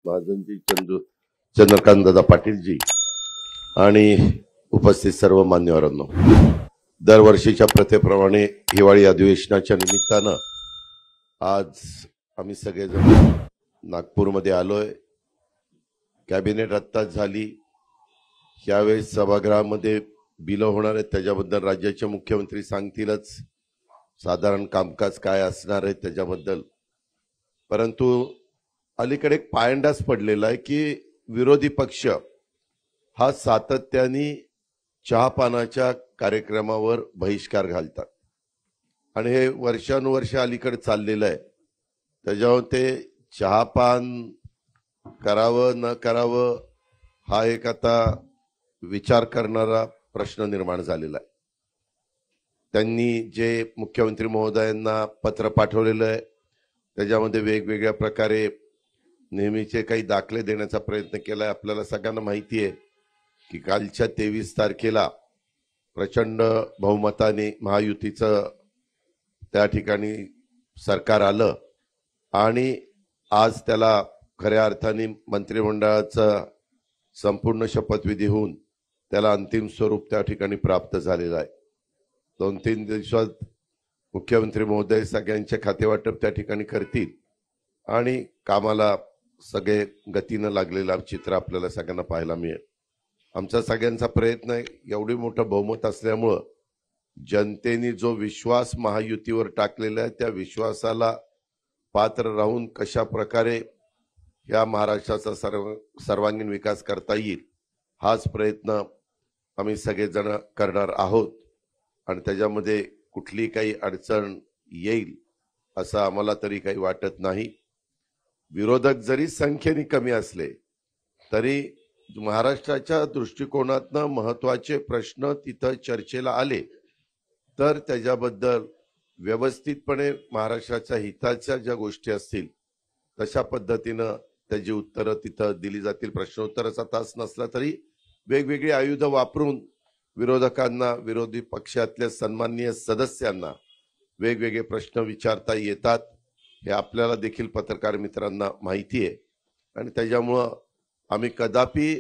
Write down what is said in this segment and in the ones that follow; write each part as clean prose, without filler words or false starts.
महाजनजी, चंद्रकांत दादा पाटीलजी आणि उपस्थित सर्व मान्यवरांनो, दरवर्षीच्या प्रथेप्रमाणे हिवाळी अधिवेशनाच्या निमित्तानं आज आम्ही सगळेजण नागपूरमध्ये आलोय। कॅबिनेट आत्ताच झाली। यावेळेस सभागृहामध्ये बिल होणार आहेत, त्याच्याबद्दल राज्याचे मुख्यमंत्री सांगतीलच साधारण कामकाज काय असणार आहे त्याच्याबद्दल। परंतु अलीकडे एक पायंडाच पडलेला आहे की विरोधी पक्ष हा सातत्याने चहापानाच्या कार्यक्रमावर बहिष्कार घालतात आणि हे वर्षानुवर्ष अलीकडे चाललेलं आहे। त्याच्यावर ते चहापान करावं न करावं हा एक आता विचार करणारा प्रश्न निर्माण झालेला आहे। त्यांनी जे मुख्यमंत्री महोदयांना पत्र पाठवलेलं आहे त्याच्यामध्ये वेगवेगळ्या प्रकारे नेहमीचे काही दाखले देण्याचा प्रयत्न केलाय। आपल्याला सगळ्यांना माहिती आहे की कालच्या 23 तारखेला प्रचंड बहुमताने महायुतीचं त्या ठिकाणी सरकार आलं आणि आज त्याला खऱ्या अर्थाने मंत्रिमंडळाचा संपूर्ण शपथविधी होऊन त्याला अंतिम स्वरूप त्या ठिकाणी प्राप्त झालेलं आहे। 2-3 दिवसात मुख्यमंत्री महोदय सगळ्यांचे खातेवाटप त्या ठिकाणी करतील आणि कामाला सगळे गतीनं लागलेला चित्र आपल्याला सगळ्यांना पाहायला मिळेल। आमचा सगळ्यांचा प्रयत्न आहे, एवढी मोठं बहुमत असल्यामुळं जनतेने जो विश्वास महायुतीवर टाकलेला आहे त्या विश्वासाला पात्र राहून कशा प्रकारे या महाराष्ट्राचा सर्वांगीण विकास करता येईल हाच प्रयत्न आम्ही सगळेजण करणार आहोत आणि त्याच्यामध्ये कुठली काही अडचण येईल असं आम्हाला तरी काही वाटत नाही। विरोधक जरी संख्येने कमी असले तरी महाराष्ट्राच्या दृष्टिकोनातनं महत्वाचे प्रश्न तिथं चर्चेला आले तर त्याच्याबद्दल व्यवस्थितपणे महाराष्ट्राच्या हिताच्या ज्या गोष्टी असतील तशा पद्धतीनं त्याची उत्तरं तिथं दिली जातील। प्रश्नोत्तराचा तास नसला तरी वेगवेगळी आयुधं वापरून विरोधकांना, विरोधी पक्षातल्या सन्माननीय सदस्यांना वेगवेगळे प्रश्न विचारता येतात हे आपल्याला देखील पत्रकार मित्रांना माहिती आहे आणि त्याच्यामुळं आम्ही कदापि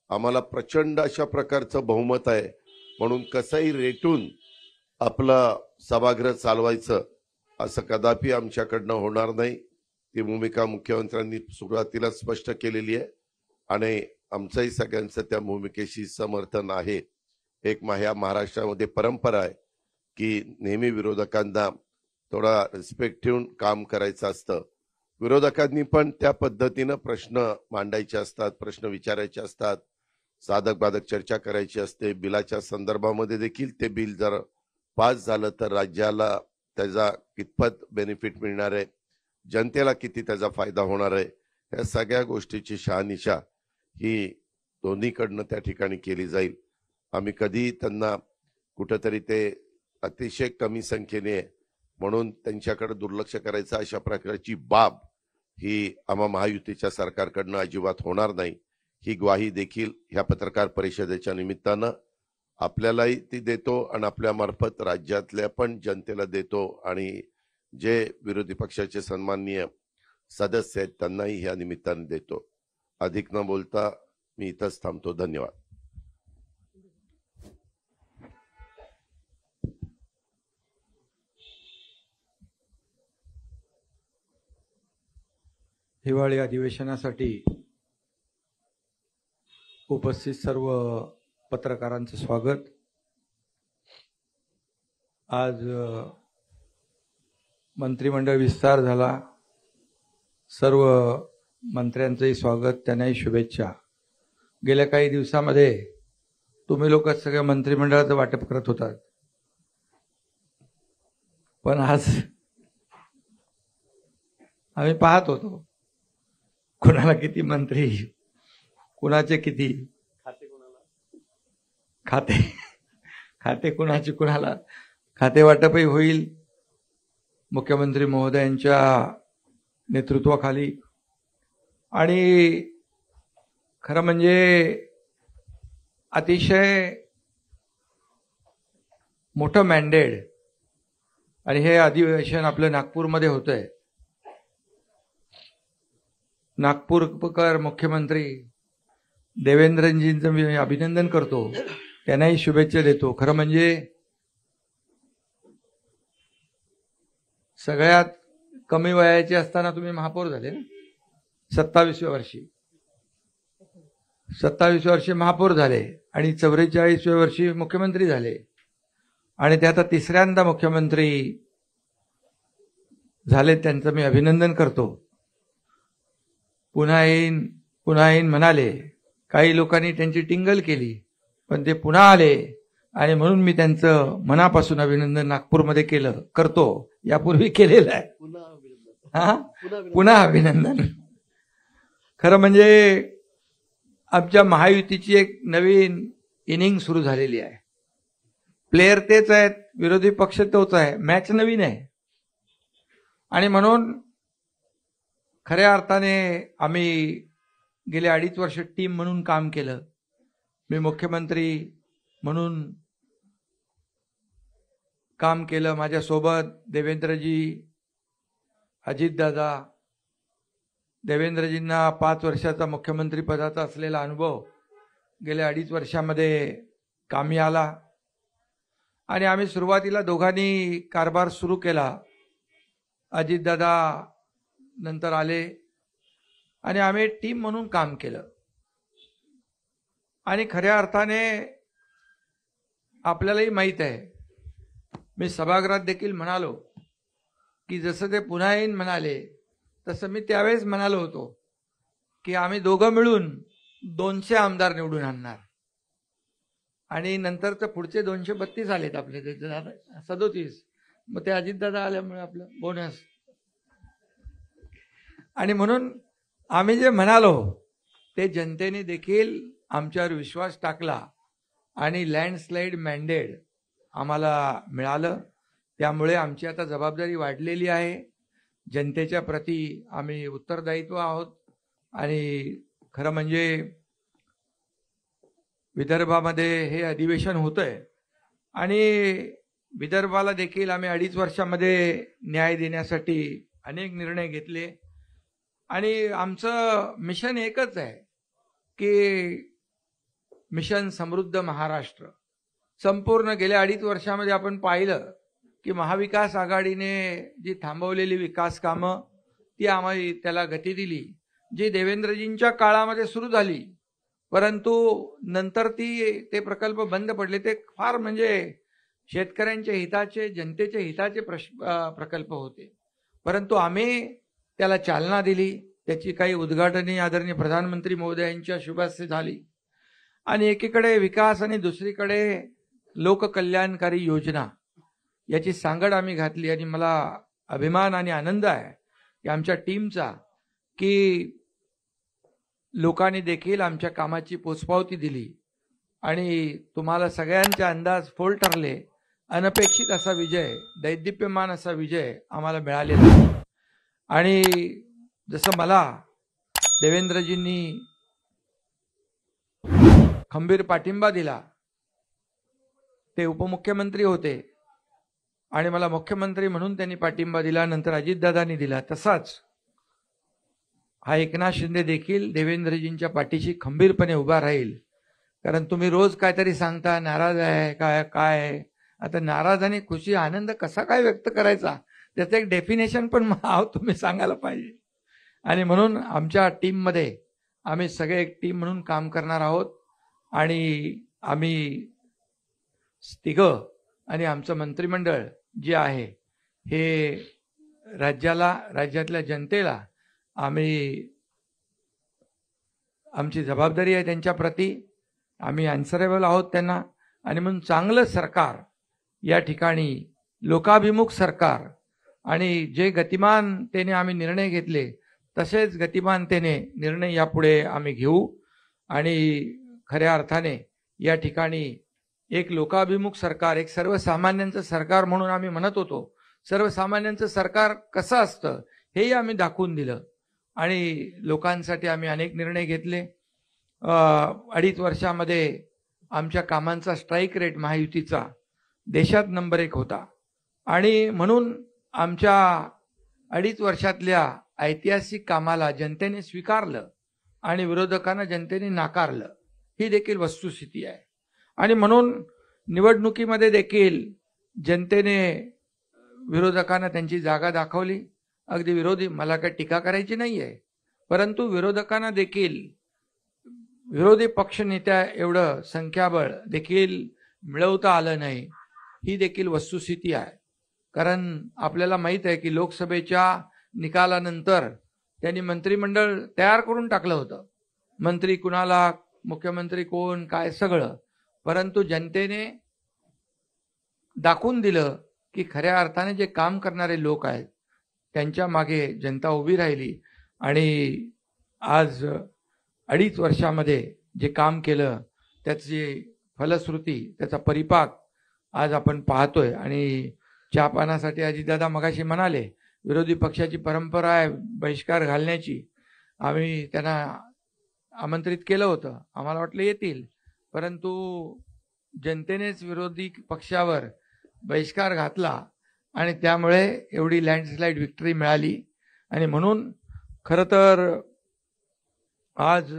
आम्हाला प्रचंड अशा प्रकारचं बहुमत आहे म्हणून कसंही रेटून आपलं सभागृह चालवायचं असं कदापि आमच्याकडनं होणार नाही। ती भूमिका मुख्यमंत्र्यांनी सुरुवातीला स्पष्ट केलेली आहे आणि आमचंही सगळ्यांचं त्या भूमिकेशी समर्थन आहे। एक ह्या महाराष्ट्रामध्ये परंपरा आहे की नेहमी विरोधकांना थोडा रिस्पेक्ट ठेवून काम करायचं असतं। विरोधकांनी पण त्या पद्धतीनं प्रश्न मांडायचे असतात, प्रश्न विचारायचे असतात, साधक बाधक चर्चा करायची असते। बिलाच्या संदर्भामध्ये देखील ते बिल जर पास झालं तर राज्याला त्याचा कितपत बेनिफिट मिळणार आहे, जनतेला किती त्याचा फायदा होणार आहे, या सगळ्या गोष्टीची शहानिशा ही दोन्हीकडनं त्या ठिकाणी केली जाईल। आम्ही कधी त्यांना कुठंतरी ते अतिशय कमी संख्येने म्हणून त्यांच्याकडे दुर्लक्ष करायचं अशा प्रकारची बाब ही आम्हा महायुतीच्या सरकारकडनं अजिबात होणार नाही। ही ग्वाही देखील ह्या पत्रकार परिषदेच्या निमित्तानं आपल्यालाही ती देतो आणि आपल्या मार्फत राज्यातल्या पण जनतेला देतो आणि जे विरोधी पक्षाचे सन्माननीय सदस्य आहेत त्यांनाही ह्या निमित्ताने देतो। अधिक न बोलता मी इथंच थांबतो। धन्यवाद। हिवाळी अधिवेशनासाठी उपस्थित सर्व पत्रकारांचं स्वागत। आज मंत्रिमंडळ विस्तार झाला, सर्व मंत्र्यांचंही स्वागत, त्यांनाही शुभेच्छा। गेल्या काही दिवसामध्ये तुम्ही लोक सगळ्या मंत्रिमंडळाचं वाटप करत होतात, पण आज आम्ही पाहत होतो कुणाला किती मंत्री, कुणाचे किती खाते कुणाचे कुणाला खाते वाटपही होईल मुख्यमंत्री महोदयांच्या नेतृत्वाखाली। आणि खरं म्हणजे अतिशय मोठं मॅन्डेट आणि हे अधिवेशन आपलं नागपूरमध्ये होतंय। नागपूरकर मुख्यमंत्री देवेंद्रजींचं मी अभिनंदन करतो, त्यांनाही शुभेच्छा देतो. खरं म्हणजे सगळ्यात कमी वयाचे असताना तुम्ही महापौर झाले ना, 27व्या वर्षी 27व्या वर्षी महापौर झाले आणि 44व्या वर्षी मुख्यमंत्री झाले आणि ते आता तिसऱ्यांदा मुख्यमंत्री झाले. त्यांचं मी अभिनंदन करतो. पुन्हा येईन म्हणाले. काही लोकांनी त्यांची टिंगल केली, पण ते पुन्हा आले आणि म्हणून मी त्यांचं मनापासून अभिनंदन नागपूरमध्ये करतो. यापूर्वी केलेलं आहे, पुन्हा अभिनंदन. खरं म्हणजे आमच्या महायुतीची एक नवीन इनिंग सुरू झालेली आहे. प्लेयर तेच आहेत, विरोधी पक्ष तोच आहे, मॅच नवीन आहे. आणि म्हणून खऱ्या अर्थाने आम्ही गेले 2.5 वर्ष टीम म्हणून काम केलं. मी मुख्यमंत्री म्हणून काम केलं. माझ्यासोबत देवेंद्रजी, अजितदादा. देवेंद्रजींना 5 वर्षाचा मुख्यमंत्री पदाचा असलेला अनुभव गेल्या 2.5 वर्षामध्ये कामी आला आणि आम्ही सुरुवातीला दोघांनी कारभार सुरू केला. अजितदादा नंतर आले आणि आम्ही टीम म्हणून काम केलं. आणि खऱ्या अर्थाने आपल्यालाही माहीत आहे, मी सभागृहात देखील म्हणालो की जसं ते पुन्हा येईन म्हणाले तसं मी त्यावेळेस म्हणालो होतो की आम्ही दोघं मिळून 200 आमदार निवडून आणणार. आणि नंतर तर पुढचे 232 आलेत आपले, 37. मग ते अजितदादा आल्यामुळे आपलं बोनस. आणि म्हणून आम्ही जे म्हणालो ते जनतेने देखील आमच्यावर विश्वास टाकला आणि लँडस्लाईड मॅन्डेट आम्हाला मिळालं. त्यामुळे आमची आता जबाबदारी वाढलेली आहे. जनतेच्या प्रती आम्ही उत्तरदायित्व आहोत. आणि खरं म्हणजे विदर्भामध्ये हे अधिवेशन होतंय आणि विदर्भाला देखील आम्ही 2.5 वर्षामध्ये न्याय देण्यासाठी अनेक निर्णय घेतले. आणि आमचं मिशन एकच आहे की मिशन समृद्ध महाराष्ट्र. संपूर्ण गेल्या 2.5 वर्षामध्ये आपण पाहिलं की महाविकास आघाडीने जी थांबवलेली विकास कामं ती आम्ही त्याला गती दिली. जी देवेंद्रजींच्या काळामध्ये सुरू झाली परंतु नंतर ते प्रकल्प बंद पडले. ते फार म्हणजे शेतकऱ्यांच्या हिताचे, जनतेच्या हिताचे प्रकल्प होते, परंतु आम्ही त्याला चालना दिली. त्याची काही उद्घाटने आदरणीय प्रधानमंत्री महोदयांच्या शुभास्ते झाली आणि एकीकडे विकास आणि दुसरीकडे लोककल्याणकारी योजना याची सांगड आम्ही घातली. आणि मला अभिमान आणि आनंद आहे की आमच्या टीमचा की लोकांनी देखील आमच्या कामाची पोचपावती दिली आणि तुम्हाला सगळ्यांचे अंदाज फोल ठरले. अनपेक्षित असा विजय, दैदिप्यमान असा विजय आम्हाला मिळालेला आहे. आणि जसं मला देवेंद्रजींनी खंबीर पाठिंबा दिला, ते उपमुख्यमंत्री होते आणि मला मुख्यमंत्री म्हणून त्यांनी पाठिंबा दिला, नंतर अजितदादांनी दिला, तसाच हा एकनाथ शिंदे देखील देवेंद्रजींच्या पाठीशी खंबीरपणे उभा राहील. कारण तुम्ही रोज काहीतरी सांगता, नाराज आहे काय. आता नाराज आणि खुशी, आनंद कसा काय व्यक्त करायचा त्याचं एक डेफिनेशन पण तुम्ही सांगायला पाहिजे. आणि म्हणून आमच्या टीममध्ये आम्ही सगळे एक टीम म्हणून काम करणार आहोत आणि आम्ही तिघं आणि आमचं मंत्रिमंडळ जे आहे हे राज्यातल्या जनतेला आमची जबाबदारी आहे त्यांच्या प्रती. आम्ही अनसरेबल आहोत त्यांना. आणि म्हणून चांगलं सरकार या ठिकाणी, लोकाभिमुख सरकार, आणि जे गतिमानतेने आम्ही निर्णय घेतले तसेच गतिमानतेने निर्णय यापुढे आम्ही घेऊ. आणि खऱ्या अर्थाने या ठिकाणी एक लोकाभिमुख सरकार, एक सर्वसामान्यांचं सरकार म्हणून आम्ही म्हणत होतो. सर्वसामान्यांचं सरकार कसं असतं हेही आम्ही दाखवून दिलं आणि लोकांसाठी आम्ही अनेक निर्णय घेतले. 2.5 वर्षामध्ये आमच्या कामांचा स्ट्राईक रेट महायुतीचा देशात नंबर 1 होता. आणि म्हणून आमच्या 2.5 वर्षातल्या ऐतिहासिक कामाला जनतेने स्वीकारलं आणि विरोधकांना जनतेने नाकारलं, ही देखील वस्तुस्थिती आहे. आणि म्हणून निवडणुकीमध्ये देखील जनतेने विरोधकांना त्यांची जागा दाखवली. अगदी विरोधी, मला काही टीका करायची नाही आहे, परंतु विरोधकांना देखील विरोधी पक्षनेत्या एवढं संख्याबळ देखील मिळवता आलं नाही, ही देखील वस्तुस्थिती आहे. कारण आपल्याला माहीत आहे की लोकसभेच्या निकालानंतर त्यांनी मंत्रिमंडळ तयार करून टाकलं होतं. मंत्री कुणाला, मुख्यमंत्री कोण, काय सगळं. परंतु जनतेने दाखवून दिलं की खऱ्या अर्थाने जे काम करणारे लोक आहेत त्यांच्या मागे जनता उभी राहिली. आणि आज 2.5 वर्षामध्ये जे काम केलं त्याची फलश्रुती, त्याचा परिपाक आज आपण पाहतोय. आणि चहापानासाठी अजितदादा मगाशी म्हणाले, विरोधी पक्षाची परंपरा आहे बहिष्कार घालण्याची. आम्ही त्यांना आमंत्रित केलं होतं, आम्हाला वाटलं येतील, परंतु जनतेनेच विरोधी पक्षावर बहिष्कार घातला आणि त्यामुळे एवढी लँडस्लाईड विक्ट्री मिळाली. आणि म्हणून खरं तर आज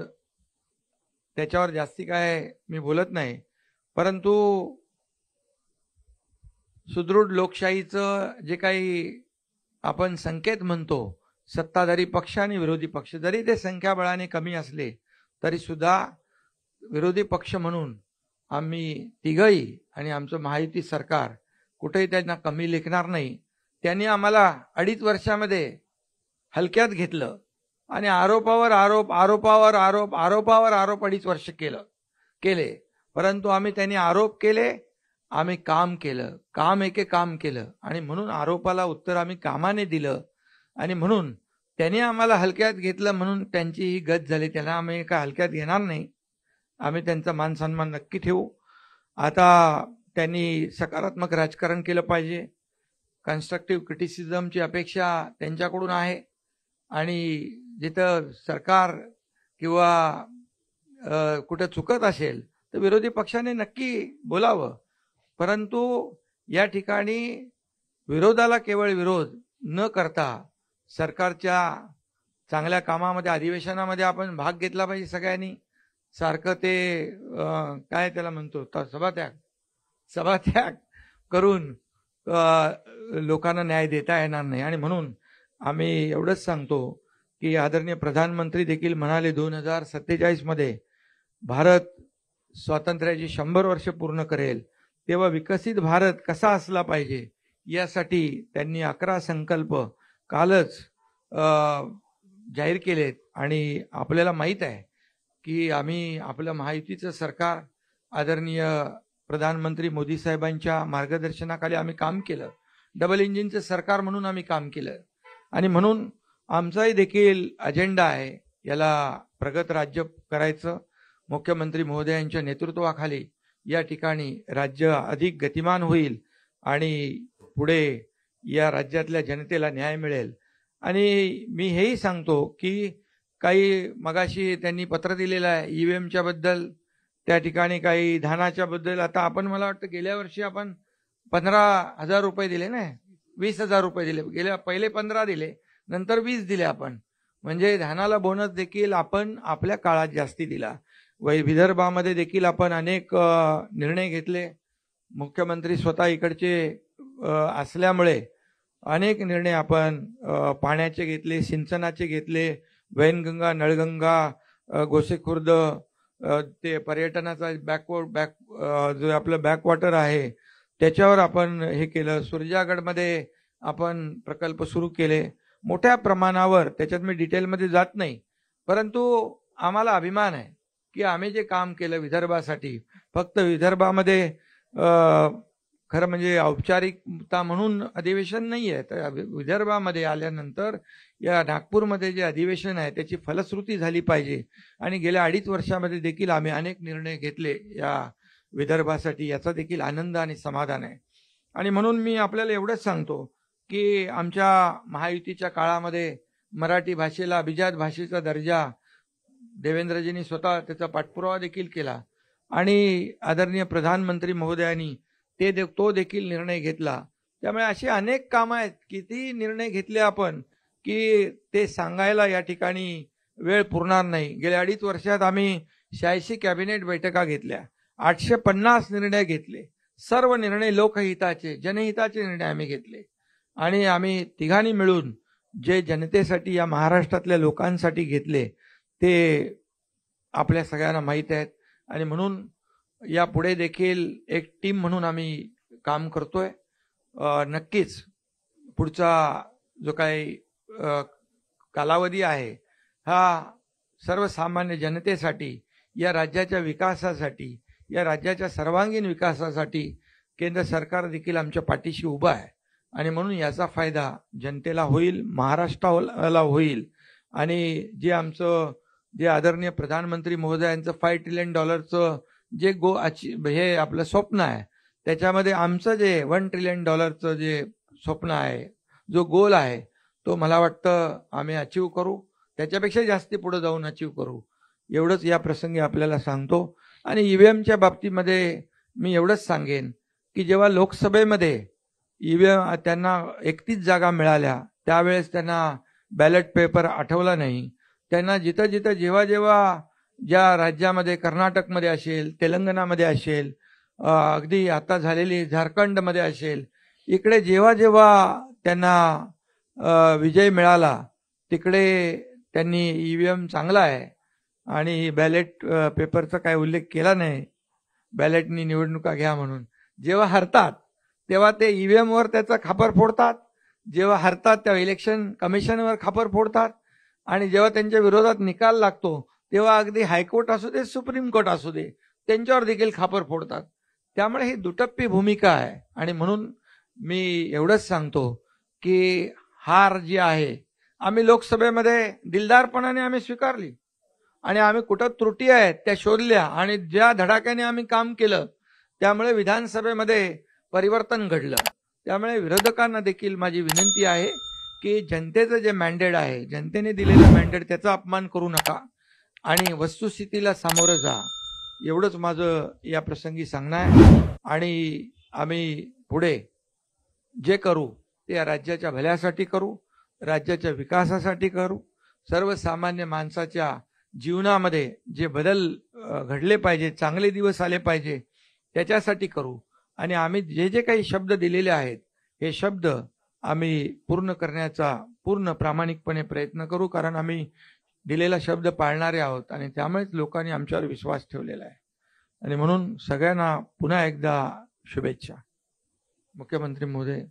त्याच्यावर जास्ती काय मी बोलत नाही, परंतु सुदृढ लोकशाहीचं जे काही आपण संकेत म्हणतो, सत्ताधारी पक्ष आणि विरोधी पक्ष जरी ते संख्याबळाने कमी असले तरी सुद्धा विरोधी पक्ष म्हणून आम्ही तिघही आणि आमचं महायुती सरकार कुठेही त्यांना कमी लेखणार नाही. त्यांनी आम्हाला 2.5 वर्षामध्ये हलक्यात घेतलं आणि आरोपावर आरोप, आरोपावर आरोप, आरोपावर आरोप 2.5 वर्ष केले. परंतु आम्ही त्यांनी आरोप केले, आम्ही काम केलं, काम एके काम केलं. आणि म्हणून आरोपाला उत्तर आम्ही कामाने दिलं. आणि म्हणून त्यांनी आम्हाला हलक्यात घेतलं म्हणून त्यांची ही गत झाली. त्यांना आम्ही काय हलक्यात घेणार नाही, आम्ही त्यांचा मान सन्मान नक्की ठेवू. आता त्यांनी सकारात्मक राजकारण केलं पाहिजे. कन्स्ट्रक्टिव्ह क्रिटिसिझमची अपेक्षा त्यांच्याकडून आहे. आणि जिथं सरकार किंवा कुठं चुकत असेल तर विरोधी पक्षाने नक्की बोलावं. परंतु या ठिकाणी विरोधाला केवळ विरोध न करता सरकारच्या चांगल्या कामामध्ये, अधिवेशनामध्ये आपण भाग घेतला पाहिजे सगळ्यांनी. सारखं ते काय त्याला म्हणतो सभात्याग करून लोकांना न्याय देता येणार नाही. आणि म्हणून आम्ही एवढंच सांगतो की आदरणीय प्रधानमंत्री देखील म्हणाले 2047 मध्ये भारत स्वातंत्र्याची 100 वर्ष पूर्ण करेल, तेव्हा विकसित भारत कसा असला पाहिजे यासाठी त्यांनी 11 संकल्प कालच जाहीर केलेत. आणि आपल्याला माहीत आहे की आम्ही आपलं महायुतीचं सरकार आदरणीय प्रधानमंत्री मोदी साहेबांच्या मार्गदर्शनाखाली आम्ही काम केलं. डबल इंजिनचं सरकार म्हणून आम्ही काम केलं. आणि म्हणून आमचाही देखील अजेंडा आहे याला प्रगत राज्य करायचं. मुख्यमंत्री महोदयांच्या नेतृत्वाखाली या ठिकाणी राज्य अधिक गतिमान होईल आणि पुढे या राज्यातल्या जनतेला न्याय मिळेल. आणि मी हेही सांगतो की काही मगाशी त्यांनी पत्र दिलेलं आहे ईव्हीएमच्या बद्दल, त्या ठिकाणी काही धानाच्या बद्दल. आता आपण, मला वाटतं गेल्या वर्षी आपण 15,000 रुपये दिले ना, 20,000 रुपये दिले. गेल्या पहिले 15 दिले, नंतर 20 दिले आपण. म्हणजे धानाला बोनस देखील आपण आपल्या काळात जास्ती दिला. विदर्भामध्ये देखील आपण अनेक निर्णय घेतले. मुख्यमंत्री स्वतः इकडचे असल्यामुळे अनेक निर्णय आपण पाण्याचे घेतले, सिंचनाचे घेतले, वैनगंगा, नळगंगा, गोसेखुर्द, ते पर्यटनाचा जो आपलं बॅकवॉटर आहे त्याच्यावर आपण हे केलं. सुरजागडमध्ये आपण प्रकल्प सुरू केले मोठ्या प्रमाणावर. त्याच्यात मी डिटेलमध्ये जात नाही, परंतु आम्हाला अभिमान आहे की आम्ही जे काम केलं विदर्भासाठी, फक्त विदर्भामध्ये खरं म्हणजे औपचारिकता म्हणून अधिवेशन नाही आहे, तर विदर्भामध्ये आल्यानंतर या नागपूरमध्ये जे अधिवेशन आहे त्याची फलश्रुती झाली पाहिजे. आणि गेल्या 2.5 वर्षामध्ये देखील आम्ही अनेक निर्णय घेतले या विदर्भासाठी, याचा देखील आनंद आणि समाधान आहे. आणि म्हणून मी आपल्याला एवढंच सांगतो की आमच्या महायुतीच्या काळामध्ये मराठी भाषेला अभिजात भाषेचा दर्जा देवेंद्रजींनी स्वतः त्याचा पाठपुरावा देखील केला. आणि आदरणीय प्रधानमंत्री महोदयांनी तो देखील निर्णय घेतला. त्यामुळे असे अनेक कामं आहेत, किती निर्णय घेतले आपण की ते सांगायला या ठिकाणी वेळ पुरणार नाही. गेल्या 2.5 वर्षात आम्ही 86 कॅबिनेट बैठका घेतल्या, 850 निर्णय घेतले. सर्व निर्णय लोकहिताचे, जनहिताचे निर्णय आम्ही घेतले आणि आम्ही तिघांनी मिळून जे जनतेसाठी, या महाराष्ट्रातल्या लोकांसाठी घेतले ते आपल्या सगळ्यांना माहीत आहेत. आणि म्हणून यापुढे देखील एक टीम म्हणून आम्ही काम करतोय. नक्कीच पुढचा जो काही कालावधी आहे हा सर्वसामान्य जनतेसाठी, या राज्याच्या विकासासाठी, या राज्याच्या सर्वांगीण विकासासाठी केंद्र सरकार देखील आमच्या पाठीशी उभं आहे. आणि म्हणून याचा फायदा जनतेला होईल, महाराष्ट्राला होईल. आणि जे आदरणीय प्रधानमंत्री महोदयांचं $5 ट्रिलियन जे हे आपलं स्वप्न आहे, त्याच्यामध्ये आमचं जे $1 ट्रिलियन जे स्वप्न आहे, जो गोल आहे, तो मला वाटतं आम्ही अचीव करू. त्याच्यापेक्षा जास्ती पुढे जाऊन अचीव करू, एवढंच या प्रसंगी आपल्याला सांगतो. आणि ईव्हीएमच्या बाबतीमध्ये मी एवढंच सांगेन की जेव्हा लोकसभेमध्ये ईव्हीएम त्यांना 31 जागा मिळाल्या, त्यावेळेस त्यांना बॅलेट पेपर आठवला नाही. त्यांना जिथं जिथं जेव्हा ज्या राज्यामध्ये, कर्नाटकमध्ये असेल, तेलंगणामध्ये असेल, अगदी आता झालेली झारखंडमध्ये असेल, इकडे जेव्हा त्यांना विजय मिळाला तिकडे त्यांनी ईव्हीएम चांगला आहे आणि बॅलेट पेपरचा काय उल्लेख केला नाही, बॅलेटनी निवडणुका घ्या म्हणून. जेव्हा हरतात तेव्हा ते ईव्हीएमवर त्याचा खापर फोडतात, जेव्हा हरतात तेव्हा इलेक्शन कमिशनवर खापर फोडतात, आणि जेव्हा त्यांच्या विरोधात निकाल लागतो तेव्हा अगदी हायकोर्ट असू दे, सुप्रीम कोर्ट असू दे, त्यांच्यावर देखील खापर फोडतात. त्यामुळे ही दुटप्पी भूमिका आहे. आणि म्हणून मी एवढंच सांगतो की हार जी आहे आम्ही लोकसभेमध्ये दिलदारपणाने आम्ही स्वीकारली आणि आम्ही कुठं त्रुटी आहेत त्या शोधल्या आणि ज्या धडाक्याने आम्ही काम केलं त्यामुळे विधानसभेमध्ये परिवर्तन घडलं. त्यामुळे विरोधकांना देखील माझी विनंती आहे की जनतेचं जे मॅन्डेट आहे, जनतेने दिलेलं मॅन्डेट, त्याचा अपमान करू नका आणि वस्तुस्थितीला सामोरं जा, एवढंच माझं या प्रसंगी सांगणं आहे. आणि आम्ही पुढे जे करू ते या राज्याच्या भल्यासाठी करू, राज्याच्या विकासासाठी करू, सर्वसामान्य माणसाच्या जीवनामध्ये जे बदल घडले पाहिजे, चांगले दिवस आले पाहिजे, त्याच्यासाठी करू. आणि आम्ही जे जे काही शब्द दिलेले आहेत हे शब्द आम्ही पूर्ण करण्याचा पूर्ण प्रामाणिकपणे प्रयत्न करू, कारण आम्ही दिलेला शब्द पाळणारे आहोत आणि त्यामुळेच लोकांनी आमच्यावर विश्वास ठेवलेला आहे. आणि म्हणून सगळ्यांना पुन्हा एकदा शुभेच्छा. मुख्यमंत्री महोदय.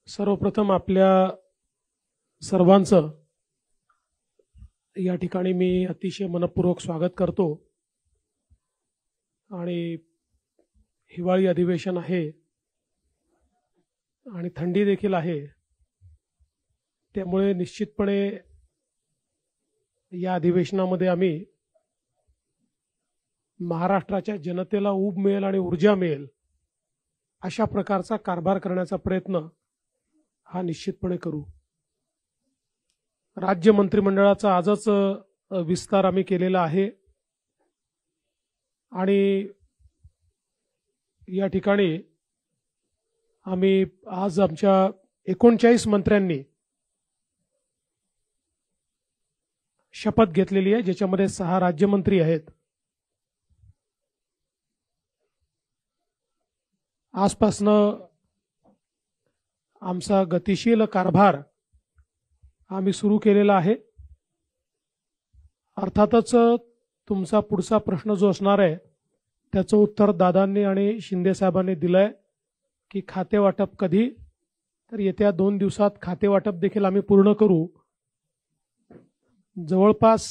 सर्वप्रथम आपल्या सर्वांचं या ठिकाणी मी अतिशय मनपूर्वक स्वागत करतो. आणि हिवाळी अधिवेशन आहे आणि थंडी देखील आहे, त्यामुळे निश्चितपणे या अधिवेशनामध्ये आम्ही महाराष्ट्राच्या जनतेला ऊब मिळेल आणि ऊर्जा मिळेल अशा प्रकारचा कारभार करण्याचा प्रयत्न हा निश्चितपणे करू. राज्य मंत्रिमंडळाचा आजच विस्तार आम्ही केलेला आहे आणि या ठिकाणी आम्ही आज आमच्या 39 मंत्र्यांनी शपथ घेतलेली आहे, ज्याच्यामध्ये 6 राज्यमंत्री आहेत. आजपासनं आमचा गतिशील कारभार आम्ही सुरू केलेला आहे. अर्थातच तुमचा पुढचा प्रश्न जो असणार आहे त्याचं उत्तर दादांनी आणि शिंदे साहेबांनी दिलंय की खाते वाटप कधी, तर येत्या 2 दिवसात खाते वाटप देखील आम्ही पूर्ण करू. जवळपास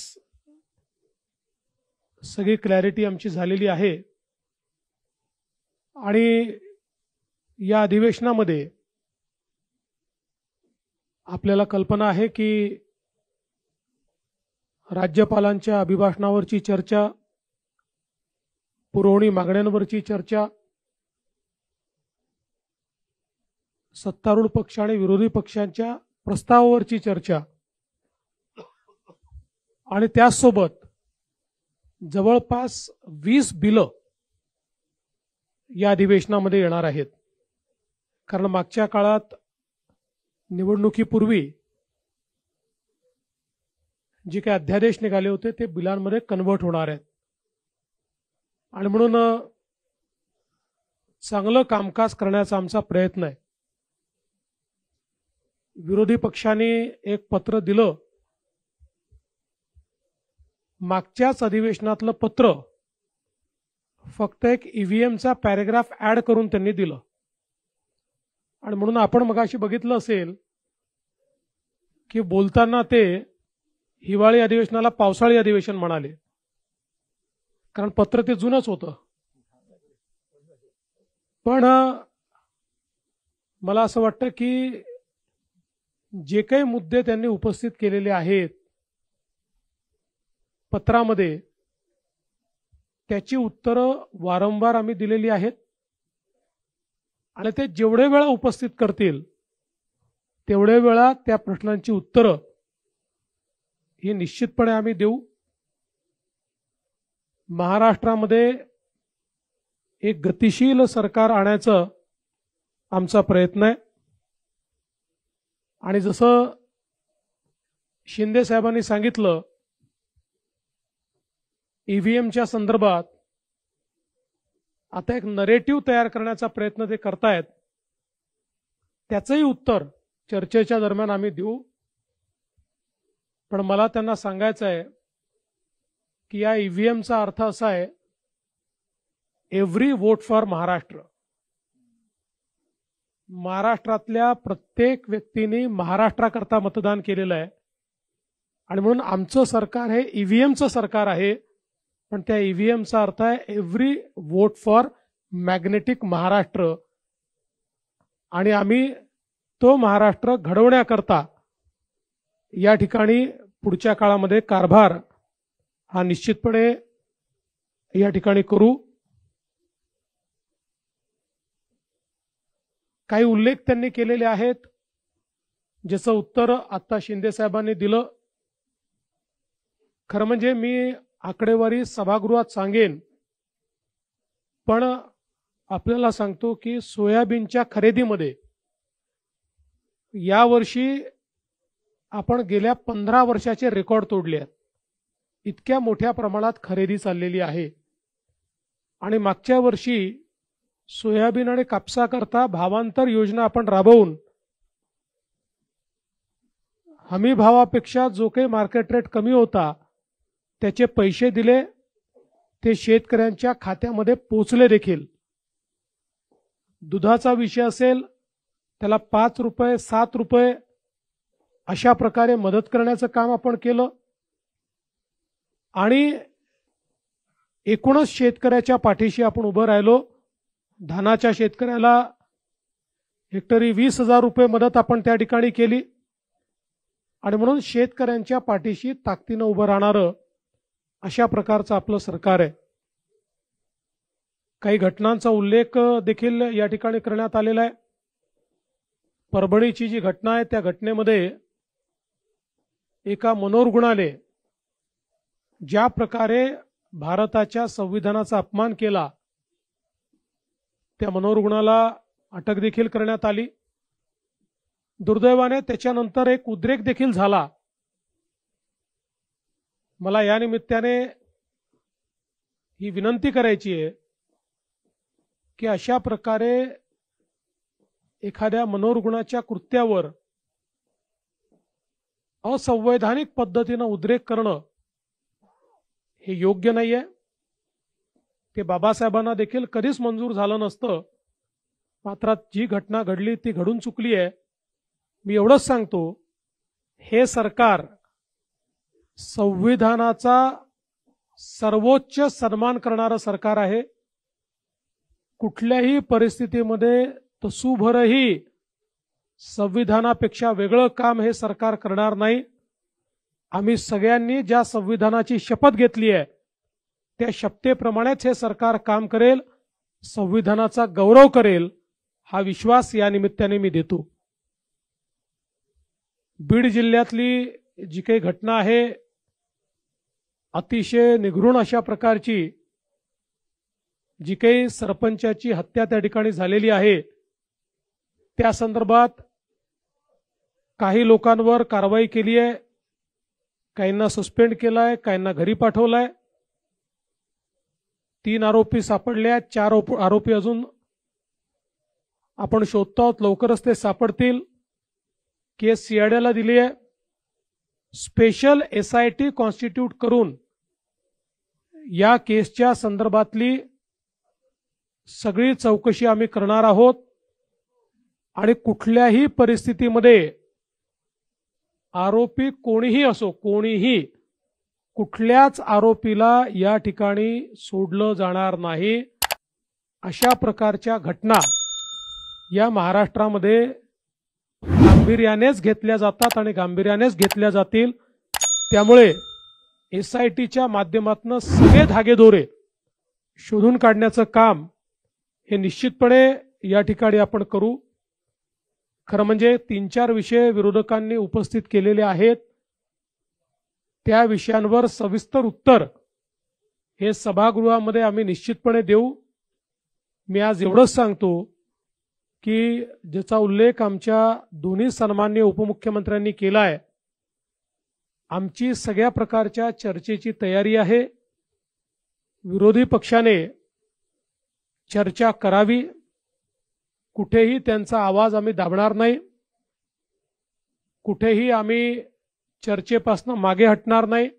सगळी क्लॅरिटी आमची झालेली आहे आणि या अधिवेशनामध्ये आपल्याला कल्पना आहे की राज्यपालांच्या अभिभाषणावरची चर्चा, पुरवणी मागण्यांवरची चर्चा, सत्तारूढ पक्ष आणि विरोधी पक्षांच्या प्रस्तावावरची चर्चा आणि त्याचसोबत जवळपास 20 बिलं या अधिवेशनामध्ये येणार आहेत. कारण मागच्या काळात निवडणुकीपूर्वी जे काही अध्यादेश निघाले होते ते बिलांमध्ये कन्व्हर्ट होणार आहेत आणि म्हणून चांगलं कामकाज करण्याचा आमचा प्रयत्न आहे. विरोधी पक्षाने एक पत्र दिलं, मागच्याच अधिवेशनातलं पत्र फक्त एक ईव्हीएमचा पॅरेग्राफ ऍड करून त्यांनी दिलं आणि म्हणून आपण मगाशी बघितलं असेल की बोलताना ते हिवाळी अधिवेशनाला पावसाळी अधिवेशन म्हणाले, कारण पत्र ते जुनंच होतं. पण मला असं वाटतं की जे काही मुद्दे त्यांनी उपस्थित केलेले आहेत पत्रामध्ये, त्याची उत्तरं वारंवार आम्ही दिलेली आहेत आणि ते जेवढे वेळा उपस्थित करतील तेवढे वेळा त्या प्रश्नांची उत्तरं ही निश्चितपणे आम्ही देऊ. महाराष्ट्रामध्ये एक गतिशील सरकार आणायचं आमचा प्रयत्न आहे आणि जसं शिंदे साहेबांनी सांगितलं, ईव्हीएमच्या संदर्भात आता एक नरेटिव्ह तयार करण्याचा प्रयत्न ते करतायत. त्याचंही उत्तर चर्चेच्या दरम्यान आम्ही देऊ. पण मला त्यांना सांगायचं आहे की या ईव्हीएमचा अर्थ असा आहे, एव्हरी वोट फॉर महाराष्ट्र. महाराष्ट्रातल्या प्रत्येक व्यक्तीने महाराष्ट्राकरता मतदान केलेलं आहे आणि म्हणून आमचं सरकार हे ईव्हीएमचं सरकार आहे, पण त्या ईव्हीएमचा अर्थ आहे every vote for magnetic Maharashtra आणि आम्ही तो महाराष्ट्र घडवण्याकरता या ठिकाणी पुढच्या काळामध्ये कारभार हा निश्चितपणे या ठिकाणी करू. काही उल्लेख त्यांनी केलेले आहेत, ज्याचं उत्तर आता शिंदे साहेबांनी दिलं. खरं म्हणजे मी आकडेवारी सभागृहात सांगेन, पण आपल्याला सांगतो की सोयाबीनच्या खरेदीमध्ये यावर्षी आपण गेल्या 15 वर्षाचे रेकॉर्ड तोडले आहेत. इतक्या मोठ्या प्रमाणात खरेदी चाललेली आहे आणि मागच्या वर्षी सोयाबीन आणि कापसाकरता भावांतर योजना आपण राबवून हमी भावापेक्षा जो काही मार्केट रेट कमी होता त्याचे पैसे दिले, ते शेतकऱ्यांच्या खात्यामध्ये पोचले देखील. दुधाचा विषय असेल त्याला 5 रुपये 7 रुपये अशा प्रकारे मदत करण्याचं काम आपण केलं आणि एकूणच शेतकऱ्याच्या पाठीशी आपण उभं राहिलो. धानाच्या शेतकऱ्याला हेक्टरी 20,000 रुपये मदत आपण त्या ठिकाणी केली आणि म्हणून शेतकऱ्यांच्या पाठीशी ताकदीनं उभं राहणारं अशा प्रकारचं आपलं सरकार आहे. काही घटनांचा उल्लेख देखील या ठिकाणी करण्यात आलेला आहे. परभणीची जी घटना आहे त्या घटनेमध्ये एका मनोरुग्णाने ज्या प्रकारे भारताच्या संविधानाचा अपमान केला, त्या मनोरुग्णाला अटक देखील करण्यात आली. दुर्दैवाने त्याच्यानंतर एक उद्रेक देखील झाला. मला या निमित्ताने ही विनंती करायची आहे की अशा प्रकारे एखाद्या मनोरुग्णाच्या कृत्यावर असंवैधानिक पद्धतीनं उद्रेक करणं हे योग्य नाहीये. ते बाबासाहेबांना देखील कधीच मंजूर झालं नसतं. मात्र जी घटना घडली ती घडून चुकली आहे. मी एवढंच सांगतो, हे सरकार संविधानाचा सर्वोच्च सन्मान करणारं सरकार आहे. कुठल्याही परिस्थितीमध्ये तसूभरही संविधानापेक्षा वेगळं काम हे सरकार करणार नाही. आम्ही सगळ्यांनी ज्या संविधानाची शपथ घेतली आहे त्या शपथेप्रमाणेच हे सरकार काम करेल, संविधानाचा गौरव करेल, हा विश्वास या निमित्ताने मी देतो. बीड जिल्ह्यातली जी काही घटना आहे अतिशय निगृण अशा प्रकारची, जी काही सरपंचाची हत्या त्या ठिकाणी झालेली आहे त्या संदर्भात काही लोकांवर कारवाई केली आहे, काहींना सस्पेंड केलाय, काहींना घरी पाठवलाय. 3 आरोपी सापडले आहेत, 4 आरोपी अजून आपण शोधतो आहोत, लवकरच ते सापडतील. केस सीआयडीला दिली आहे. स्पेशल SIT कॉन्स्टिट्यूट करून या केसच्या संदर्भातली सगळी चौकशी आम्ही करणार आहोत आणि कुठल्याही परिस्थितीमध्ये आरोपी कोणीही असो, कोणीही कुठल्याच आरोपीला या ठिकाणी सोडलं जाणार नाही. अशा प्रकारच्या घटना या महाराष्ट्रामध्ये गांभीर्यानेच घेतल्या जातात आणि गांभीर्यानेच घेतल्या जातील. त्यामुळे SITच्या माध्यमातून सगळे धागेदोरे शोधून काढण्याचं काम हे निश्चितपणे या ठिकाणी आपण करू. खरं म्हणजे 3-4 विषय विरोधकांनी उपस्थित केलेले आहेत. त्या विषयांवर सविस्तर उत्तर हे सभागृहामध्ये आम्ही निश्चितपणे देऊ. मी आज एवढंच सांगतो की ज्याचा उल्लेख आमच्या दोन्ही सन्माननीय उपमुख्यमंत्र्यांनी केला आहे, आमची सगळ्या प्रकारच्या चर्चेची तयारी आहे. विरोधी पक्षाने चर्चा करावी, कुठेही त्यांचा आवाज आम्ही दाबणार नाही, कुठेही आम्ही चर्चेपासून मागे हटणार नाही.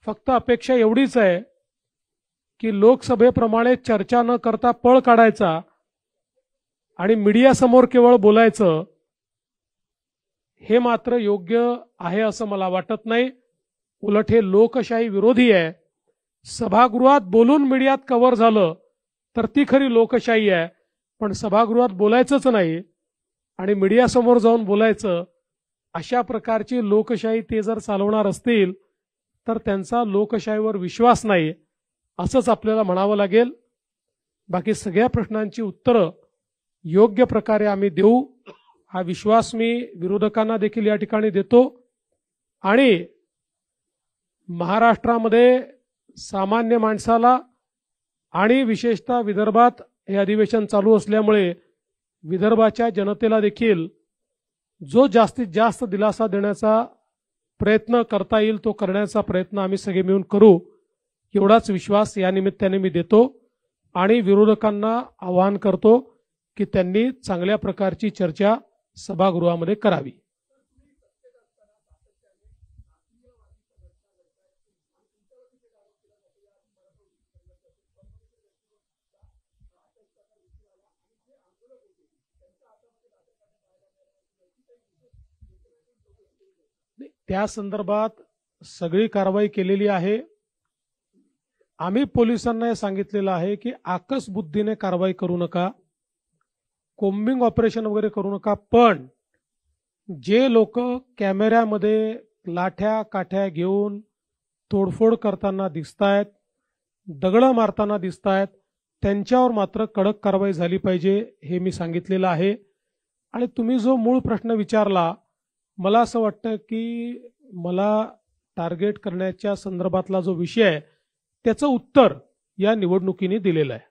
फक्त अपेक्षा एवढीच आहे की लोकसभेप्रमाणे चर्चा न करता पळ काढायचा आणि मीडियासमोर केवळ बोलायचं, हे मात्र योग्य आहे असं मला वाटत नाही. उलट हे लोकशाही विरोधी आहे. सभागृहात बोलून मीडियात कव्हर झालं तर ती खरी लोकशाही आहे, पण सभागृहात बोलायचंच नाही आणि मीडियासमोर जाऊन बोलायचं, अशा प्रकारची लोकशाही ते जर चालवणार असतील तर त्यांचा लोकशाहीवर विश्वास नाही असंच आपल्याला म्हणावं लागेल. बाकी सगळ्या प्रश्नांची उत्तरं योग्य प्रकारे आम्ही देऊ, हा विश्वास मी विरोधकांना देखील या ठिकाणी देतो. आणि महाराष्ट्रामध्ये सामान्य माणसाला आणि विशेषतः विदर्भात हे अधिवेशन चालू असल्यामुळे विदर्भाच्या जनतेला देखील जो जास्तीत जास्त दिलासा देण्याचा प्रयत्न करता येईल तो करण्याचा प्रयत्न आम्ही सगळे मिळून करू, एवढाच विश्वास या निमित्ताने मी देतो. आणि विरोधकांना आवाहन करतो की त्यांनी चांगल्या प्रकारची चर्चा सभागृहामध्ये करावी. त्या संदर्भात सगळी कारवाई केलेली आहे. आम्ही पोलिसांना हे सांगितलेलं आहे की आकस बुद्धीने कारवाई करू नका, कोम्बिंग ऑपरेशन वगैरे करू नका, पण जे लोक कॅमेऱ्यामध्ये लाठ्या काठ्या घेऊन तोडफोड करताना दिसतायत, दगडं मारताना दिसतायत, त्यांच्यावर मात्र कडक कारवाई झाली पाहिजे, हे मी सांगितलेलं आहे. आणि तुम्ही जो मूळ प्रश्न विचारला, मला असं वाटतं की मला टार्गेट करण्याच्या संदर्भातला जो विषय आहे त्याचं उत्तर या निवडणुकीने दिलेलं आहे.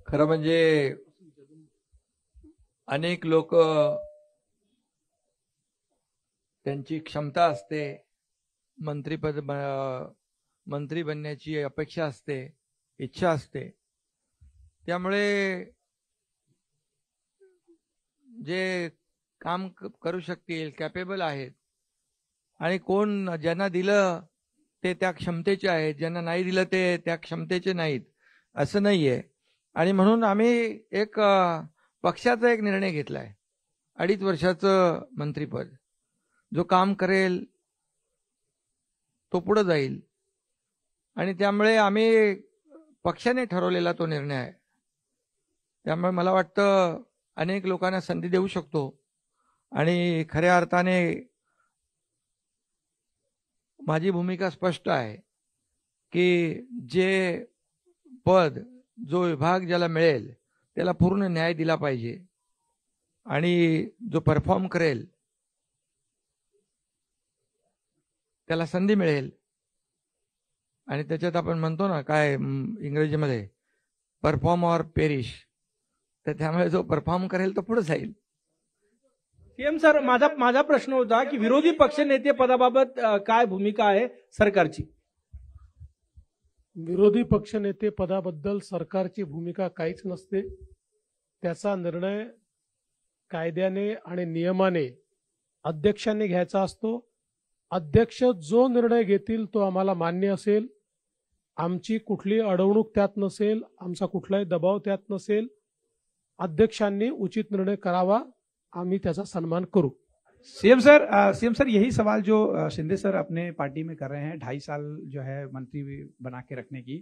खरं म्हणजे अनेक लोक त्यांची क्षमता असते, मंत्री बनण्याची अपेक्षा असते, इच्छा असते, त्यामुळे जे काम करू शकतील, कॅपेबल आहेत, आणि कोण ज्यांना दिलं ते त्या क्षमतेचे आहेत, ज्यांना नाही दिलं ते त्या क्षमतेचे नाहीत, असं नाहीये. आणि म्हणून आम्ही एक पक्षाचा एक निर्णय घेतलाय, 2.5 वर्षाचं मंत्रीपद, जो काम करेल तो पुढे जाईल, आणि त्यामुळे आम्ही पक्षाने ठरवलेला तो निर्णय आहे. त्यामुळे मला वाटतं अनेक लोकांना संधी देऊ शकतो आणि खऱ्या अर्थाने माझी भूमिका स्पष्ट आहे की जे पद, जो विभाग ज्याला मिळेल त्याला पूर्ण न्याय दिला पाहिजे आणि जो परफॉर्म करेल त्याला संधी मिळेल. आणि त्याच्यात आपण म्हणतो ना काय इंग्रजीमध्ये परफॉर्म ऑर पेरिश, तर त्यामुळे जो परफॉर्म करेल तो पुढे जाईल. सीएम सर, माझा प्रश्न होता की विरोधी पक्षनेते पदाबाबत काय भूमिका आहे सरकारची? विरोधी पक्षनेते पदाबद्दल सरकारची भूमिका काहीच नसते. त्याचा निर्णय कायद्याने आणि नियमाने अध्यक्षांनी घ्यायचा असतो. अध्यक्ष जो निर्णय घेतील तो आम्हाला मान्य असेल. आमची कुठली अडवणूक त्यात नसेल, आमचा कुठलाही दबाव त्यात नसेल. अध्यक्षांनी उचित निर्णय करावा, आम्ही त्याचा सन्मान करू. सीएम सर यही सवाल जो शिंदे सर अपने पार्टी में कर रहे हैं, 2.5 साल जो है मंत्री बना के रखने की,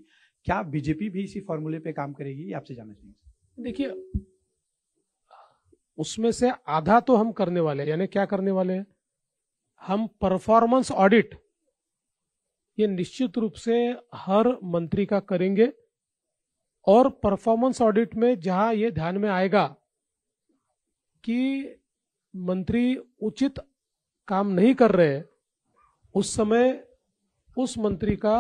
क्या बीजेपी भी इसी फॉर्मूले पे काम करेगी, ये आपसे जानना चाहिए? देखिए, उसमें से आधा तो हम करने वाले हैं. यानी क्या करने वाले हैं? हम परफॉर्मेंस ऑडिट ये निश्चित रूप से हर मंत्री का करेंगे. और परफॉर्मेंस ऑडिट में जहां ये ध्यान में आएगा कि मंत्री उचित काम नहीं कर रहे, उस समय उस मंत्री का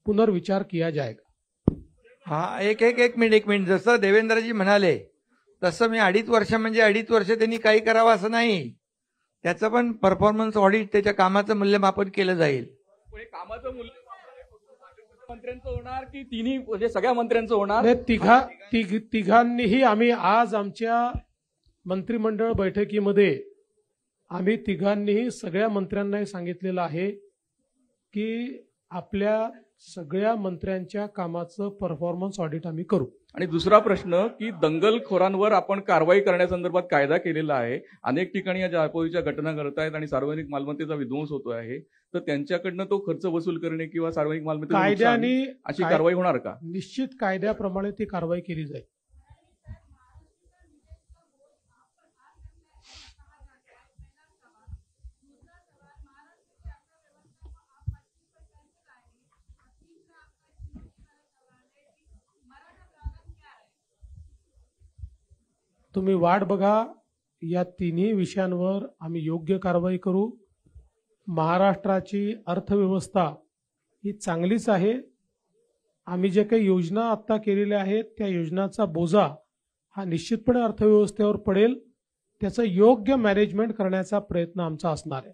पुनर्विचार किया जाएगा. हा, एक मिनिट. जसं देवेंद्रजी म्हणाले तसं मी 2.5 वर्ष म्हणजे 2.5 वर्ष त्यांनी काही करावं असं नाही. त्याचं पण परफॉर्मन्स ऑडिट, त्याच्या कामाचं मूल्यमापन केलं जाईल. कामाचं मंत्र्यांचं होणार की तिन्ही म्हणजे सगळ्या मंत्र्यांचं होणार? तिघांनीही आम्ही आज आमच्या मंत्रिमंडळ बैठकीमध्ये आम्ही तिघांनीही सगळ्या मंत्र्यांनाही सांगितलेलं आहे की आपल्या सगळ्या मंत्र्यांच्या कामाचं परफॉर्मन्स ऑडिट आम्ही करू. आणि दुसरा प्रश्न की दंगलखोरांवर आपण कारवाई करण्यासंदर्भात कायदा केलेला आहे. अनेक ठिकाणी या जाळपोळीच्या घटना घडत आहेत आणि सार्वजनिक मालमत्तेचा विध्वंस होतो आहे, तर त्यांच्याकडनं तो खर्च वसूल करणे किंवा सार्वजनिक मालमत्तेचं कायद्याने अशी कारवाई होणार का? निश्चित कायद्याप्रमाणे ती कारवाई केली जाईल. तुम्ही वाट बघा. या तिन्ही विषयांवर आम्ही योग्य कारवाई करू. महाराष्ट्राची अर्थव्यवस्था ही चांगलीच आहे. आम्ही जे काही योजना आता केलेल्या आहेत त्या योजनाचा बोजा हा निश्चितपणे अर्थव्यवस्थेवर पडेल. त्याचं योग्य मॅनेजमेंट करण्याचा प्रयत्न आमचा असणार आहे.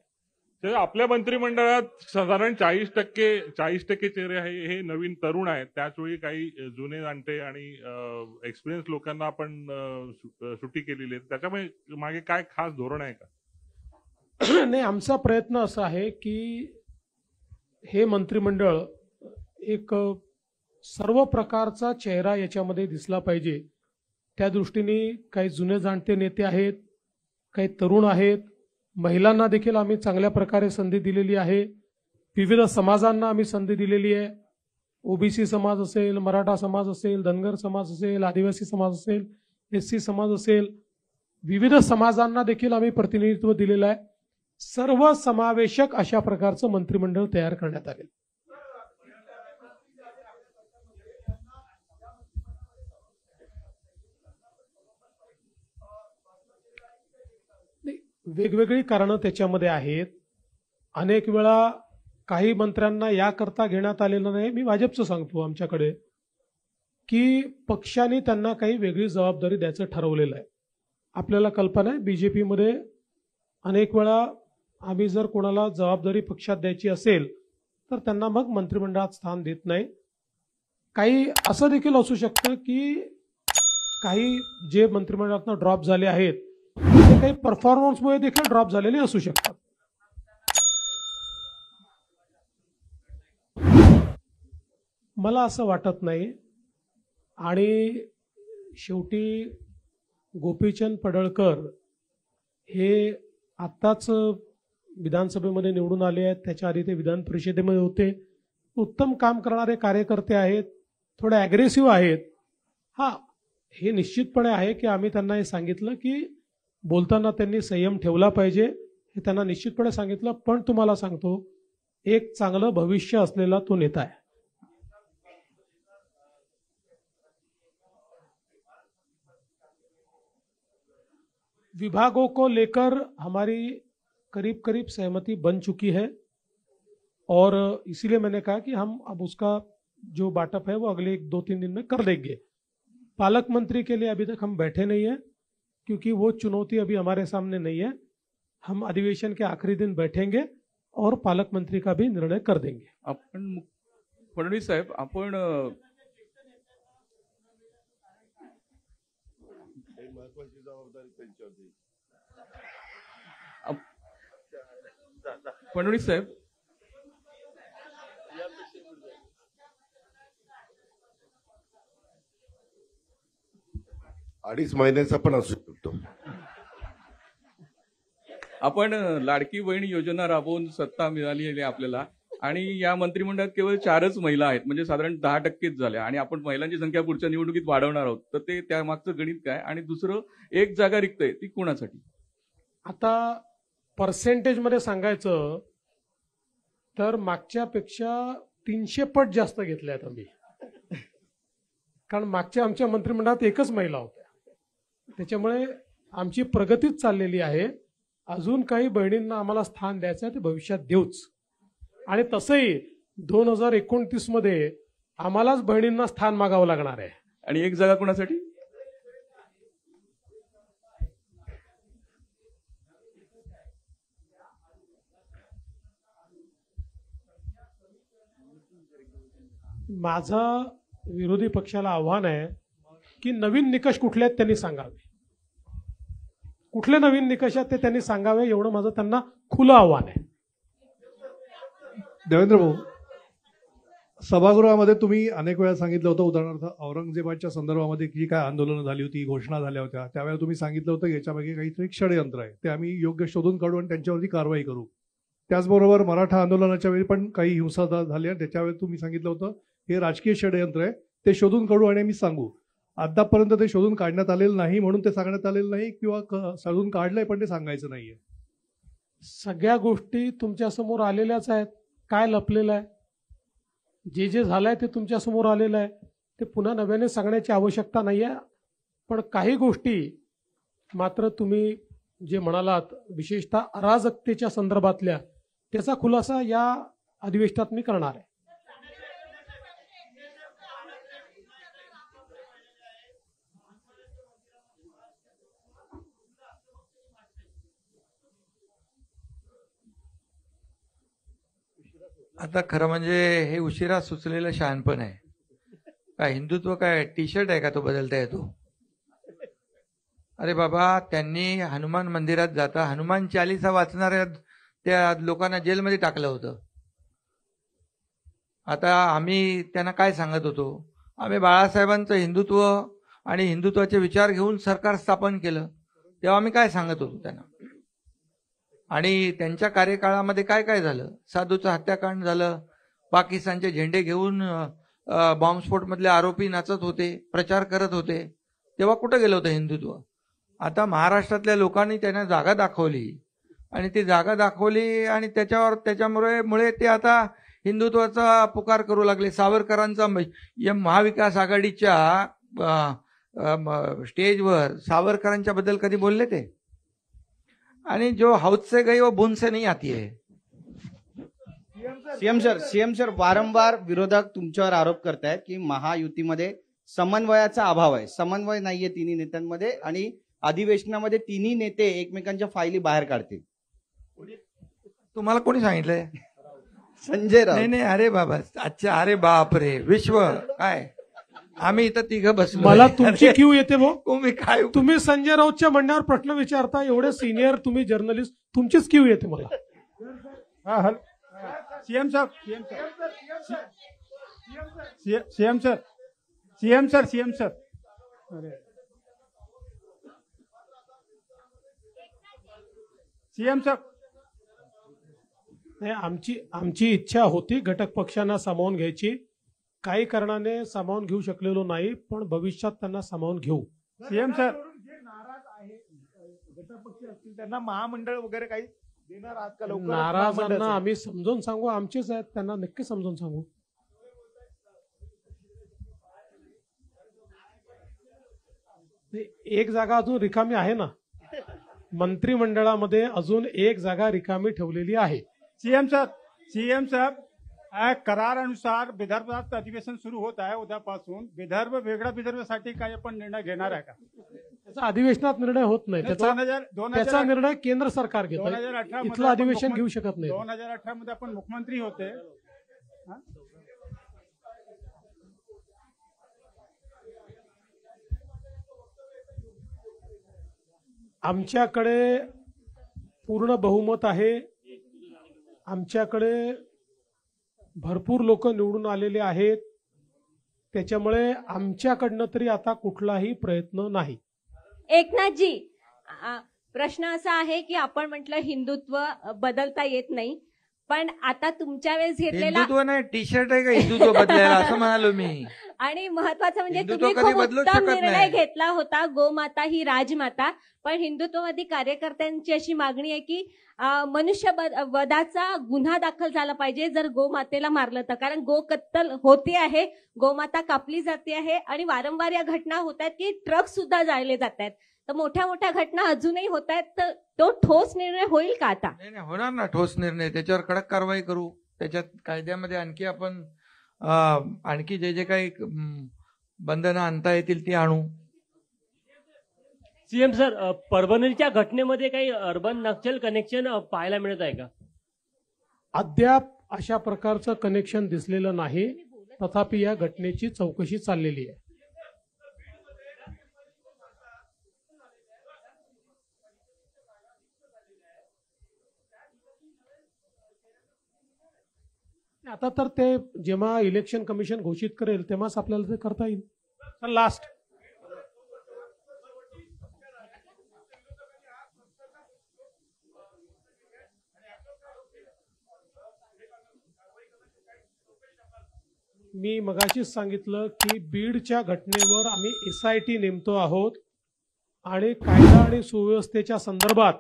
आपल्या मंत्रिमंडळात साधारण 40% चेहरे हे नवीन तरुण आहेत. त्याचवेळी काही जुने जाणते आणि एक्सपिरियन्स लोकांना आपण सुट्टी केलेली आहे. त्याच्यामुळे मागे काय खास धोरण आहे का? नाही, आमचा प्रयत्न असा आहे की हे मंत्रिमंडळ एक सर्व प्रकारचा चेहरा याच्यामध्ये दिसला पाहिजे. त्या दृष्टीने काही जुने जाणते नेते आहेत, काही तरुण आहेत, महिलांना देखील आम्ही चांगल्या प्रकारे संधी दिलेली आहे. विविध समाजांना आम्ही संधी दिलेली आहे. ओबीसी समाज असेल, मराठा समाज असेल, धनगर समाज असेल, आदिवासी समाज असेल, एससी समाज असेल, विविध समाजांना देखील आम्ही प्रतिनिधित्व दिलेलं आहे. सर्व समावेशक अशा प्रकारचं मंत्रिमंडळ तयार करण्यात आले. वेगवेगळी कारणं त्याच्यामध्ये आहेत. अनेक वेळा काही मंत्र्यांना याकरता घेण्यात आलेलं नाही. मी भाजपचं सांगतो आमच्याकडे की पक्षाने त्यांना काही वेगळी जबाबदारी द्यायचं ठरवलेलं आहे. आपल्याला कल्पना आहे बीजेपीमध्ये अनेक वेळा आम्ही जर कोणाला जबाबदारी पक्षात द्यायची असेल तर त्यांना मग मंत्रिमंडळात स्थान देत नाही. काही असं देखील असू शकतं की काही जे मंत्रिमंडळातनं ड्रॉप झाले आहेत ते काही परफॉर्मन्समुळे देखील ड्रॉप झालेले असू शकतात. मला असं वाटत नाही. आणि शेवटी गोपीचंद पडळकर हे आत्ताच विधानसभेमध्ये निवडून आले आहेत. त्याच्या आधी ते विधान परिषदेमध्ये होते. उत्तम काम करणारे कार्यकर्ते आहेत, थोडे ॲग्रेसिव्ह आहेत. हा, हे निश्चितपणे आहे की आम्ही त्यांना हे सांगितलं की बोलताना त्यांनी संयम ठेवला पाहिजे हे त्यांना निश्चितपणे सांगितलं. पण तुम्हाला सांगतो, एक चांगलं भविष्य असलेला तो नेता आहे. विभागों को लेकर हमारी करीब करीब सहमति बन चुकी है और इसीलिए मैंने कहा कि हम अब उसका जो बांटअप है वो अगले 1-2-3 दिन में कर देंगे. पालक मंत्री के लिए अभी तक हम बैठे नहीं हैं क्योंकि वो चुनौती अभी हमारे सामने नहीं है. हम अधिवेशन के आखिरी दिन बैठेंगे और पालक मंत्री का भी निर्णय कर देंगे. आपण फडणवीस साहेब, आपण महत्वाची जबाबदारी त्यांच्यावरती. फडणवीस साहेब, 2.5 महिन्याचा पण असू शकतो. आपण लाडकी बहीण योजना राबवून सत्ता मिळाली आहे आपल्याला, आणि या मंत्रिमंडळात केवळ 4च महिला आहेत, म्हणजे साधारण 10%च झाल्या, आणि आपण महिलांची संख्या पुढच्या निवडणुकीत वाढवणार आहोत. तर ते त्यामागचं गणित काय? आणि दुसरं, एक जागा रिक्त आहे, ती कोणासाठी? आता पर्सेंटेज मध्ये सांगायचं तर मागच्यापेक्षा 300 पट जास्त घेतल्या आहेत आम्ही. कारण मागच्या आमच्या मंत्रिमंडळात एकच महिला होत्या. त्याच्यामुळे आमची प्रगतीच चाललेली आहे. अजून काही बहिणींना आम्हाला स्थान द्यायचं आहे, ते भविष्यात देऊच. आणि तसंही 2029 मध्ये आम्हालाच बहिणींना स्थान मागावं लागणार आहे. आणि एक जागा कोणासाठी? माझं विरोधी पक्षाला आव्हान आहे की नवीन निकष कुठले आहेत त्यांनी सांगावे. कुठले नवीन निकष आहेत ते त्यांनी सांगावे, एवढं माझं त्यांना खुलं आव्हान आहे. देवेंद्र भाऊ, सभागृहामध्ये तुम्ही अनेक वेळा सांगितलं होतं, उदाहरणार्थ औरंगजेबाच्या संदर्भामध्ये जी काय आंदोलनं झाली होती, घोषणा झाल्या होत्या, त्यावेळेला तुम्ही सांगितलं होतं याच्यामागे काहीतरी षडयंत्र आहे, ते आम्ही योग्य शोधून काढू आणि त्यांच्यावरती कारवाई करू. त्याचबरोबर मराठा आंदोलनाच्या वेळी पण काही हिंसाचार झाले आणि त्याच्यावेळी तुम्ही सांगितलं होतं हे राजकीय षडयंत्र आहे, ते शोधून काढू आणि आम्ही सांगू. आतापर्यंत ते शोधून काढण्यात आलेलं नाही म्हणून ते सांगण्यात आलेलं नाही, किंवा शोधून काढलंय पण ते सांगायचं नाहीये. सगळ्या गोष्टी तुमच्या समोर आलेल्याच आहेत. काय लपलेलं आहे? जे जे झालंय ते तुमच्या समोर आलेलं आहे. ते पुन्हा नव्याने सांगण्याची आवश्यकता नाही आहे. पण काही गोष्टी मात्र तुम्ही जे म्हणालात, विशेषतः अराजकतेच्या संदर्भातल्या, त्याचा खुलासा या अधिवेशनात मी करणार आहे. आता खरं म्हणजे हे उशिरा सुचलेलं शहाणपण आहे. काय हिंदुत्व काय टी शर्ट आहे का तो बदलता येतो? अरे बाबा, त्यांनी हनुमान मंदिरात जाता हनुमान चालीसा वाचणाऱ्या त्या लोकांना जेलमध्ये टाकलं होतं. आता आम्ही त्यांना काय सांगत होतो? आम्ही बाळासाहेबांचं हिंदुत्व आणि हिंदुत्वाचे विचार घेऊन सरकार स्थापन केलं, तेव्हा आम्ही काय सांगत होतो त्यांना? आणि त्यांच्या कार्यकाळामध्ये काय काय झालं? साधूचं हत्याकांड झालं, पाकिस्तानचे झेंडे घेऊन बॉम्बस्फोटमधले आरोपी नाचत होते, प्रचार करत होते, तेव्हा कुठं गेलं होतं हिंदुत्व? आता महाराष्ट्रातल्या लोकांनी त्यांना जागा दाखवली आणि ती जागा दाखवली आणि त्याच्यामुळे ते आता हिंदुत्वाचा पुकार करू लागले. सावरकरांचा महाविकास आघाडीच्या स्टेजवर सावरकरांच्या बद्दल कधी बोलले ते? आणि जो हौद से गई वो बूंद से नहीं आती है. सीएम सर वारंवार विरोधक तुमच्यावर आरोप करतायत की महायुतीमध्ये समन्वयाचा अभाव आहे. समन्वय नाहीये तिन्ही नेत्यांमध्ये आणि अधिवेशनामध्ये तिन्ही नेते एकमेकांच्या फायली बाहेर काढतील. तुम्हाला कोणी सांगितलंय? संजय राऊत. नाही, अरे बाबा, अच्छा, अरे बाप रे, विश्व काय, आम्ही इथं तिघं बसलो. मला तुमची क्यू येते भाऊ. तुम्ही काय, तुम्ही संजय राऊतच्या म्हणण्यावर प्रश्न विचारता, एवढे सिनियर तुम्ही जर्नलिस्ट, तुमचीच क्यू येते मला. सीएम सर नाही, आमची इच्छा होती घटक पक्षांना सामावून घ्यायची. काही कारणाने सामावून घेऊ शकलेलो नाही, पण भविष्यात त्यांना सामावून घेऊ. सीएम सर नेता पक्ष असतील त्यांना महामंडळ वगैरे काही देणार आहात का लवकर? नाराजांना आम्ही समजून सांगू, आमचेच आहेत, त्यांना नक्की समजून सांगू. एक जागा अजून रिकामी आहे ना, मंत्रिमंडळामध्ये अजून एक जागा रिकामी ठेवलेली आहे. सीएम साहब करारानुसार विदर्भात अधिवेशन सुरू होत आहे उद्यापासून. विदर्भ वेगळ्या विदर्भासाठी काही आपण निर्णय घेणार आहे का? त्याचा अधिवेशनात निर्णय होत नाही, त्याचा निर्णय केंद्र सरकार घेत. 2018 इथलं अधिवेशन घेऊ शकत नाही. 2018 मध्ये आपण मुख्यमंत्री होते. आमच्याकडे पूर्ण बहुमत आहे. आमच्याकडे भरपूर लोक निवडून आलेले आहेत. त्याच्यामुळे आमच्याकडनं तरी आता कुठलाही प्रयत्न नाही. एकनाथजी, प्रश्न असा आहे की आपण म्हटलं हिंदुत्व बदलता येत नाही, पण आता तुमच्या वेळेस घेतलेला हिंदुत्व नाही, टी शर्ट आहे का हिंदुत्व बदलायला असं म्हणालो मी. आणि महत्वाचं म्हणजे हिंदुत्व तुम्ही कधी खूप बदलूच उत्तम शकत निर्णय नाही. घेतला होता, गोमाता ही राजमाता. पण हिंदुत्ववादी कार्यकर्त्यांची अशी मागणी आहे की मनुष्यवधाचा गुन्हा दाखल झाला पाहिजे जर गोमातेला मारलं तर. कारण गो कत्तल होते आहे, गोमाता कापली जाते आहे आणि वारंवार या घटना होत आहेत की ट्रक सुद्धा जाळले जात आहेत. तर मोठ्या मोठ्या घटना अजूनही होत आहेत. तर तो ठोस निर्णय होईल का आता? नाही, होणार ना ठोस निर्णय. त्याच्यावर कडक कारवाई करू. त्याच्यात कायद्यामध्ये आणखी आपण आणखी जे काही बंधनं आणता येतील ती आणू. सीएम सर, परभणीच्या घटनेमध्ये काही अर्बन नक्षल कनेक्शन पाहायला मिळत आहे का? अद्याप अशा प्रकारचं कनेक्शन दिसलेलं नाही. तथापि या घटनेची चौकशी चाललेली आहे. आता तर ते जेव्हा इलेक्शन कमिशन घोषित करेल तेव्हाच आपल्याला ते करता येईल. लास्ट मी मगाशीच सांगितलं की बीडच्या घटनेवर आम्ही SIT नेमतो आहोत आणि कायदा आणि सुव्यवस्थेच्या संदर्भात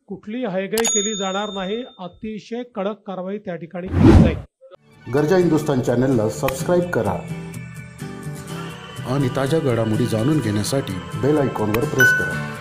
कुठली हयगय केली जाणार नाही. अतिशय कडक कारवाई त्या ठिकाणी केली जाईल. गरजा हिंदुस्तान चॅनलला सबस्क्राईब करा आणि ताज्या घडामोडी जाणून घेण्यासाठी बेल आयकॉनवर प्रेस करा.